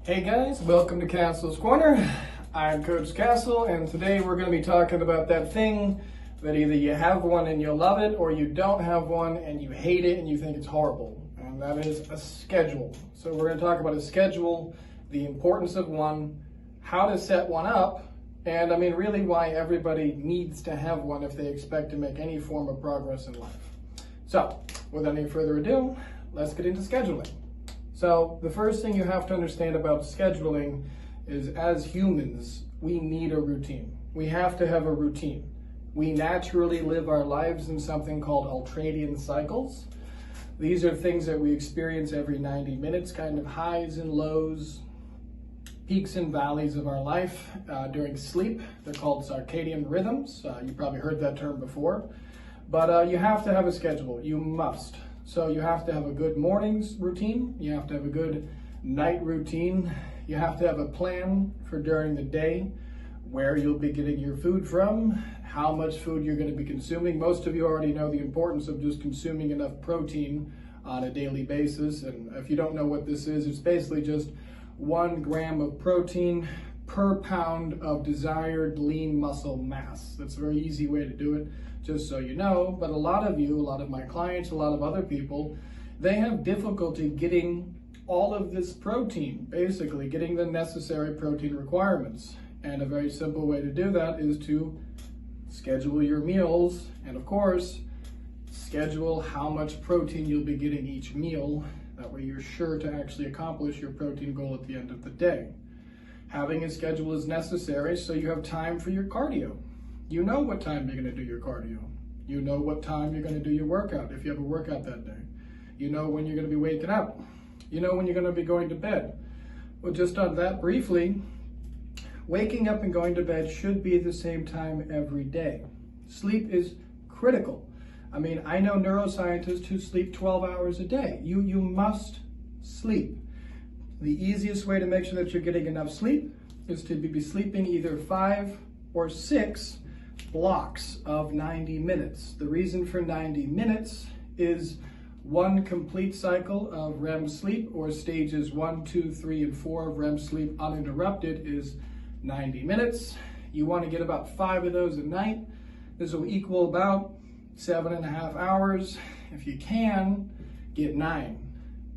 Hey guys, welcome to Castle's Corner. I'm Coach Castle, and today we're going to be talking about that thing that either you have one and you love it, or you don't have one and you hate it and you think it's horrible, and that is a schedule. So we're going to talk about a schedule, the importance of one, how to set one up, and really why everybody needs to have one if they expect to make any form of progress in life. So, without any further ado, let's get into scheduling. So the first thing you have to understand about scheduling is, as humans, we need a routine. We have to have a routine. We naturally live our lives in something called ultradian cycles. These are things that we experience every 90 minutes, kind of highs and lows, peaks and valleys of our life during sleep. They're called circadian rhythms. You probably heard that term before. But you have to have a schedule. You must. So you have to have a good morning's routine, you have to have a good night routine, you have to have a plan for during the day, where you'll be getting your food from, how much food you're going to be consuming. Most of you already know the importance of just consuming enough protein on a daily basis, and if you don't know what this is, it's basically just 1 gram of protein per pound of desired lean muscle mass. That's a very easy way to do it, just so you know. But a lot of you, a lot of my clients, a lot of other people, they have difficulty getting all of this protein, basically getting the necessary protein requirements. And a very simple way to do that is to schedule your meals, and of course, schedule how much protein you'll be getting each meal. That way you're sure to actually accomplish your protein goal at the end of the day. Having a schedule is necessary so you have time for your cardio. You know what time you're going to do your cardio. You know what time you're going to do your workout if you have a workout that day. You know when you're going to be waking up. You know when you're going to be going to bed. Well, just on that briefly, waking up and going to bed should be the same time every day. Sleep is critical. I know neuroscientists who sleep 12 hours a day. You must sleep. The easiest way to make sure that you're getting enough sleep is to be sleeping either 5 or 6 blocks of 90 minutes. The reason for 90 minutes is 1 complete cycle of REM sleep, or stages 1, 2, 3, and 4 of REM sleep uninterrupted, is 90 minutes. You want to get about 5 of those a night. This will equal about 7.5 hours. If you can, get 9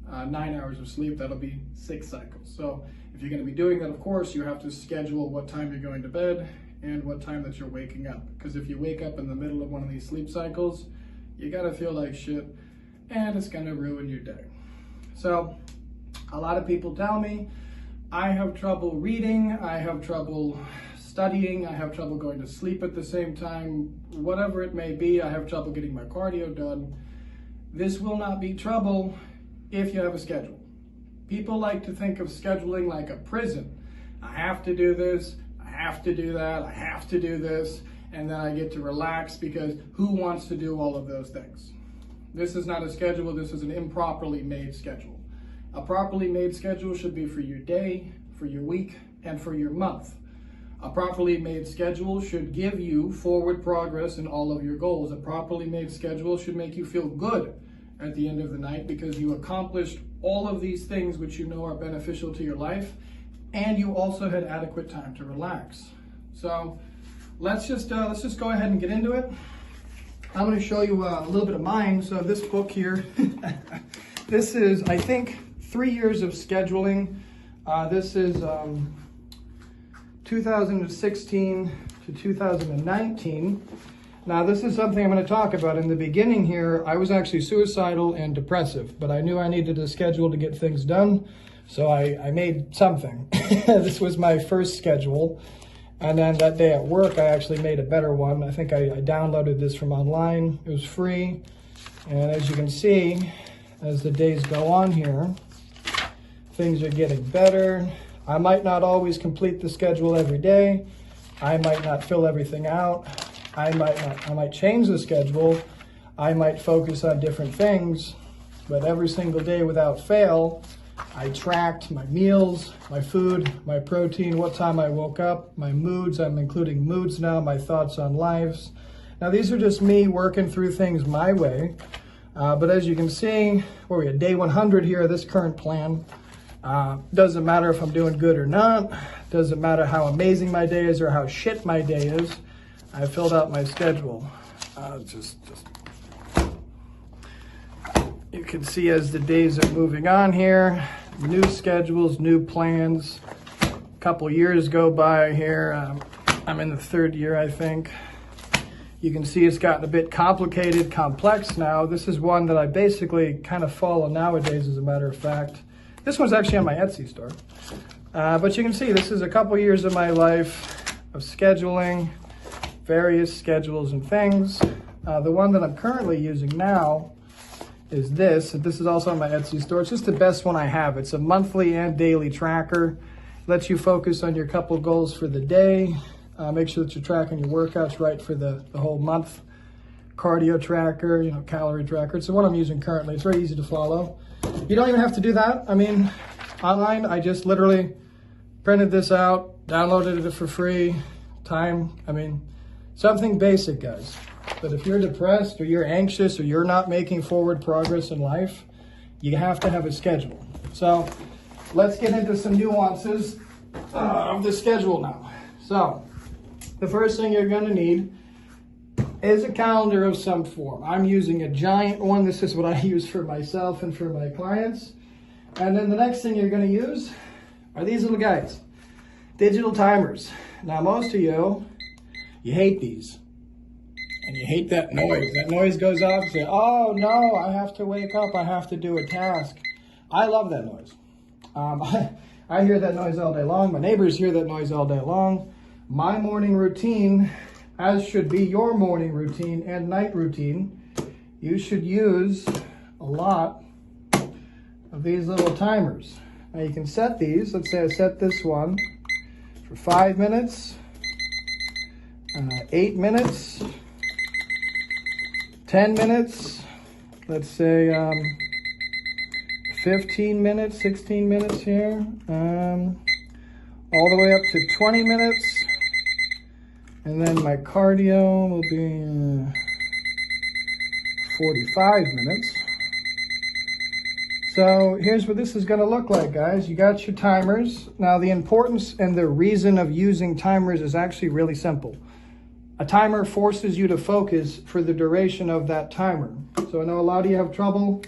hours of sleep. That'll be 6 cycles. So if you're going to be doing that, of course, you have to schedule what time you're going to bed and what time that you're waking up. Because if you wake up in the middle of one of these sleep cycles, you gotta feel like shit, and it's gonna ruin your day. So a lot of people tell me, I have trouble reading, I have trouble studying, I have trouble going to sleep at the same time, whatever it may be, I have trouble getting my cardio done. This will not be trouble if you have a schedule. People like to think of scheduling like a prison. I have to do this, I have to do that, I have to do this, and then I get to relax, because who wants to do all of those things? This is not a schedule, this is an improperly made schedule. A properly made schedule should be for your day, for your week, and for your month. A properly made schedule should give you forward progress in all of your goals. A properly made schedule should make you feel good at the end of the night, because you accomplished all of these things which you know are beneficial to your life, and you also had adequate time to relax. So let's just go ahead and get into it. I'm going to show you a little bit of mine. So this book here, this is, I think, 3 years of scheduling. This is 2016 to 2019. Now, this is something I'm going to talk about. In the beginning here, I was actually suicidal and depressive, but I knew I needed a schedule to get things done, so I made something. This was my first schedule, and then that day at work, I actually made a better one. I think I downloaded this from online. It was free, and as you can see, as the days go on here, things are getting better. I might not always complete the schedule every day. I might not fill everything out. I might change the schedule, I might focus on different things, but every single day without fail, I tracked my meals, my food, my protein, what time I woke up, my moods. I'm including moods now, my thoughts on lives. Now these are just me working through things my way, but as you can see, we're at day 100 here of this current plan. Doesn't matter if I'm doing good or not. Doesn't matter how amazing my day is or how shit my day is. I filled out my schedule. You can see as the days are moving on here, new schedules, new plans. A couple years go by here. I'm in the third year, I think. You can see it's gotten a bit complicated, complex now. This is one that I basically kind of follow nowadays, as a matter of fact. This one's actually on my Etsy store. But you can see this is a couple years of my life of scheduling, various schedules and things. The one that I'm currently using now is this. This is also on my Etsy store. It's just the best one I have. It's a monthly and daily tracker. Lets you focus on your couple goals for the day. Make sure that you're tracking your workouts right for the whole month. Cardio tracker, calorie tracker. It's the one I'm using currently. It's very easy to follow. You don't even have to do that. I mean, online, I just literally printed this out, downloaded it for free. Something basic, guys. But if you're depressed or you're anxious or you're not making forward progress in life, you have to have a schedule. So let's get into some nuances of the schedule now. So the first thing you're going to need is a calendar of some form. I'm using a giant one. This is what I use for myself and for my clients. And then the next thing you're going to use are these little guys, digital timers. Now, most of you hate these. And you hate that noise. That noise goes off, you say, oh no, I have to wake up, I have to do a task. I love that noise. I hear that noise all day long. My neighbors hear that noise all day long. My morning routine, as should be your morning routine and night routine, you should use a lot of these little timers. Now you can set these. Let's say I set this one for 5 minutes, 8 minutes, 10 minutes, let's say 15 minutes, 16 minutes here, all the way up to 20 minutes. And then my cardio will be 45 minutes. So here's what this is going to look like, guys. You got your timers. Now the importance and the reason of using timers is actually really simple. A timer forces you to focus for the duration of that timer. So I know a lot of you have trouble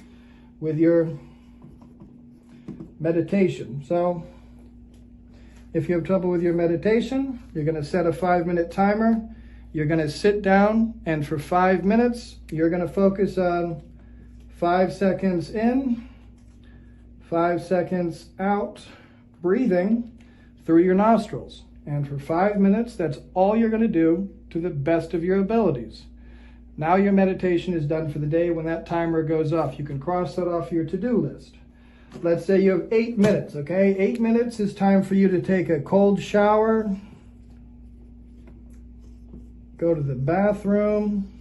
with your meditation. So if you have trouble with your meditation, you're going to set a 5-minute timer. You're going to sit down, and for 5 minutes, you're going to focus on 5 seconds in, 5 seconds out, breathing through your nostrils. And for 5 minutes, that's all you're going to do to the best of your abilities. Now your meditation is done for the day. When that timer goes off, you can cross that off your to-do list. Let's say you have 8 minutes, okay? 8 minutes is time for you to take a cold shower, go to the bathroom,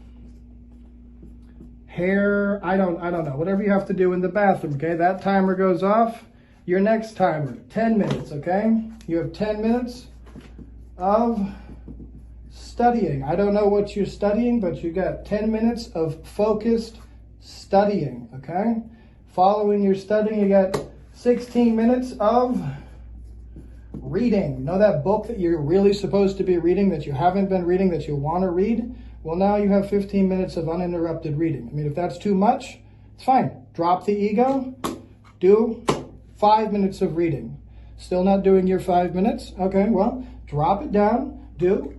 hair, I don't know, whatever you have to do in the bathroom, okay? That timer goes off. Your next timer, 10 minutes, okay? You have 10 minutes of studying. I don't know what you're studying, but you got 10 minutes of focused studying, okay? Following your studying, you got 16 minutes of reading. You know that book that you're really supposed to be reading, that you haven't been reading, that you want to read? Well, now you have 15 minutes of uninterrupted reading. I mean, if that's too much, it's fine. Drop the ego. Do 5 minutes of reading. Still not doing your 5 minutes? Okay, well, drop it down. Do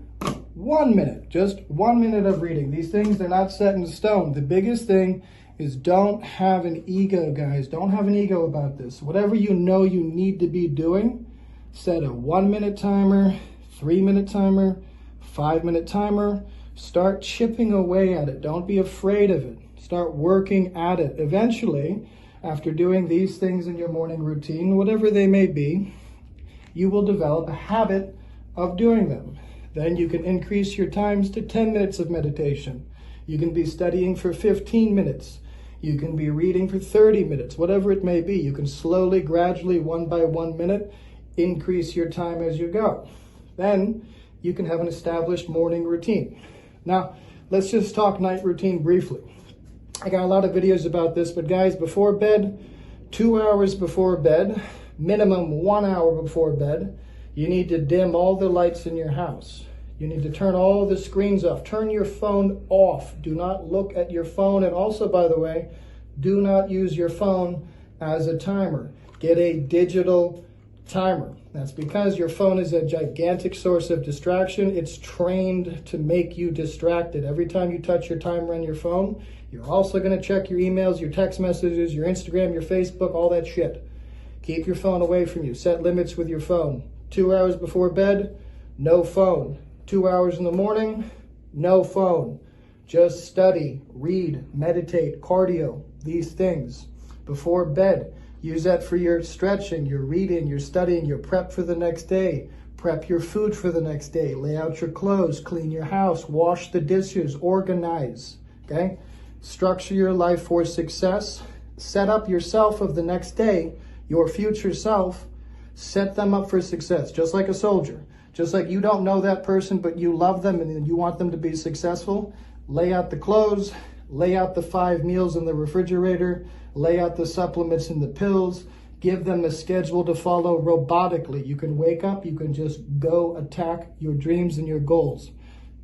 1 minute. Just 1 minute of reading. These things, they're not set in stone. The biggest thing is don't have an ego, guys. Don't have an ego about this. Whatever you know you need to be doing, set a 1 minute timer, 3 minute timer, 5 minute timer. Start chipping away at it. Don't be afraid of it. Start working at it. Eventually, after doing these things in your morning routine, whatever they may be, you will develop a habit of doing them. Then you can increase your times to 10 minutes of meditation. You can be studying for 15 minutes. You can be reading for 30 minutes, whatever it may be. You can slowly, gradually, 1 by 1 minute, increase your time as you go. Then you can have an established morning routine. Now, let's just talk night routine briefly. I got a lot of videos about this, but guys, before bed, 2 hours before bed, minimum 1 hour before bed, you need to dim all the lights in your house. You need to turn all the screens off. Turn your phone off. Do not look at your phone. And also, by the way, do not use your phone as a timer. Get a digital timer. That's because your phone is a gigantic source of distraction. It's trained to make you distracted. Every time you touch your timer on your phone, you're also going to check your emails, your text messages, your Instagram, your Facebook, all that shit. Keep your phone away from you. Set limits with your phone. 2 hours before bed, no phone. 2 hours in the morning, no phone. Just study, read, meditate, cardio, these things. Before bed, use that for your stretching, your reading, your studying, your prep for the next day. Prep your food for the next day. Lay out your clothes, clean your house, wash the dishes, organize, okay? Structure your life for success. Set up yourself of the next day, your future self. Set them up for success, just like a soldier. Just like you don't know that person, but you love them and you want them to be successful. Lay out the clothes, lay out the 5 meals in the refrigerator, lay out the supplements and the pills, give them a schedule to follow robotically. You can wake up, you can just go attack your dreams and your goals.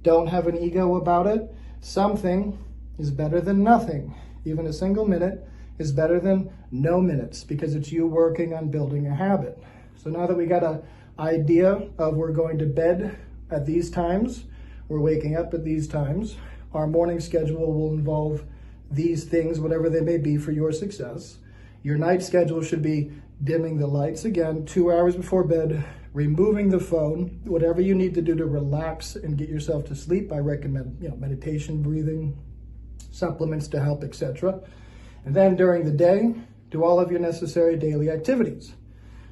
Don't have an ego about it. Something is better than nothing. Even a single minute is better than no minutes because it's you working on building a habit. So now that we got an idea of we're going to bed at these times, we're waking up at these times, our morning schedule will involve these things, whatever they may be for your success. Your night schedule should be dimming the lights again, 2 hours before bed, removing the phone, whatever you need to do to relax and get yourself to sleep. I recommend, meditation, breathing, supplements to help, etc. And then during the day, do all of your necessary daily activities.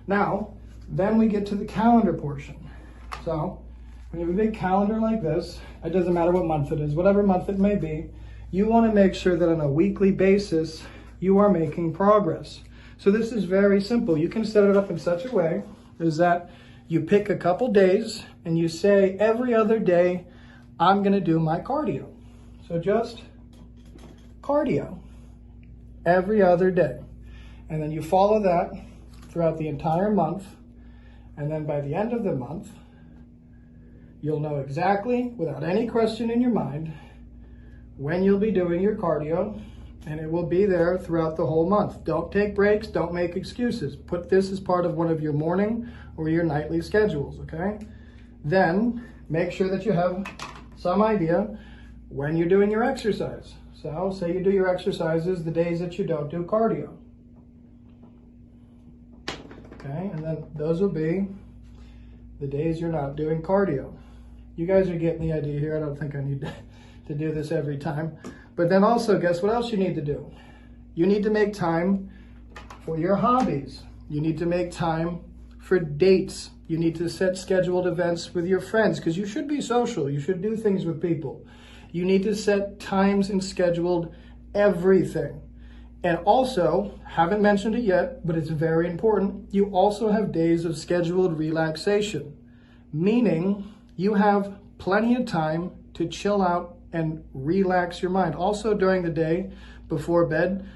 Now, then we get to the calendar portion. So when you have a big calendar like this, it doesn't matter what month it is, whatever month it may be, you want to make sure that on a weekly basis, you are making progress. So this is very simple. You can set it up in such a way is that you pick a couple days and you say every other day, I'm going to do my cardio. So just cardio every other day. And then you follow that throughout the entire month. And then by the end of the month, you'll know exactly, without any question in your mind, when you'll be doing your cardio, and it will be there throughout the whole month. Don't take breaks, don't make excuses. Put this as part of one of your morning or your nightly schedules, okay? Then make sure that you have some idea when you're doing your exercise. So say you do your exercises the days that you don't do cardio. Okay, and then those will be the days you're not doing cardio. You guys are getting the idea here. I don't think I need to do this every time. But then also, guess what else you need to do? You need to make time for your hobbies. You need to make time for dates. You need to set scheduled events with your friends because you should be social. You should do things with people. You need to set times and scheduled everything. And also, haven't mentioned it yet, but it's very important, you also have days of scheduled relaxation, meaning you have plenty of time to chill out and relax your mind. Also during the day, before bed,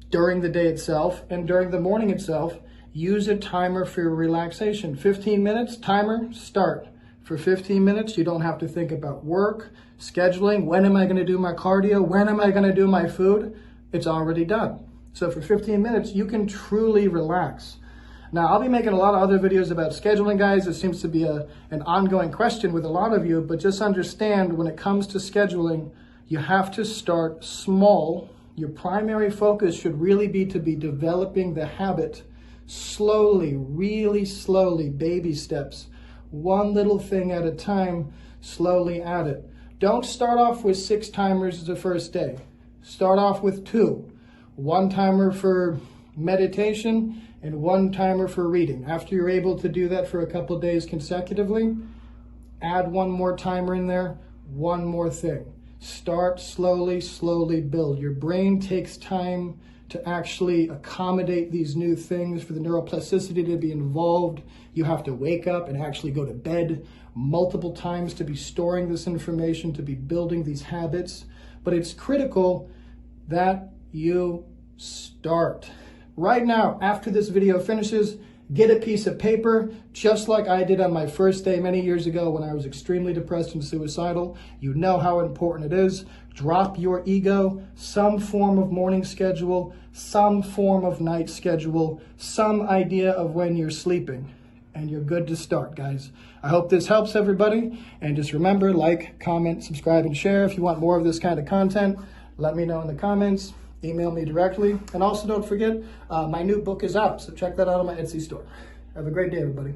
during the day itself, and during the morning itself, use a timer for your relaxation. 15 minutes, timer, start. For 15 minutes, you don't have to think about work, scheduling, when am I going to do my cardio, when am I going to do my food? It's already done. So for 15 minutes, you can truly relax. Now, I'll be making a lot of other videos about scheduling, guys. It seems to be an ongoing question with a lot of you, but just understand when it comes to scheduling, you have to start small. Your primary focus should really be to be developing the habit slowly, really slowly, baby steps. One little thing at a time, slowly add it. Don't start off with 6 timers the first day. Start off with 2. 1 timer for meditation and 1 timer for reading. After you're able to do that for a couple days consecutively, add 1 more timer in there, 1 more thing. Start slowly, slowly build. Your brain takes time to actually accommodate these new things, for the neuroplasticity to be involved. You have to wake up and actually go to bed multiple times to be storing this information, to be building these habits. But it's critical that you start. Right now, after this video finishes, Get a piece of paper, just like I did on my first day many years ago when I was extremely depressed and suicidal. You know how important it is. Drop your ego, some form of morning schedule, some form of night schedule, some idea of when you're sleeping. And you're good to start, guys. I hope this helps everybody. And just remember, like, comment, subscribe, and share. If you want more of this kind of content, let me know in the comments. Email me directly. And also don't forget, my new book is out, so check that out on my Etsy store. Have a great day, everybody.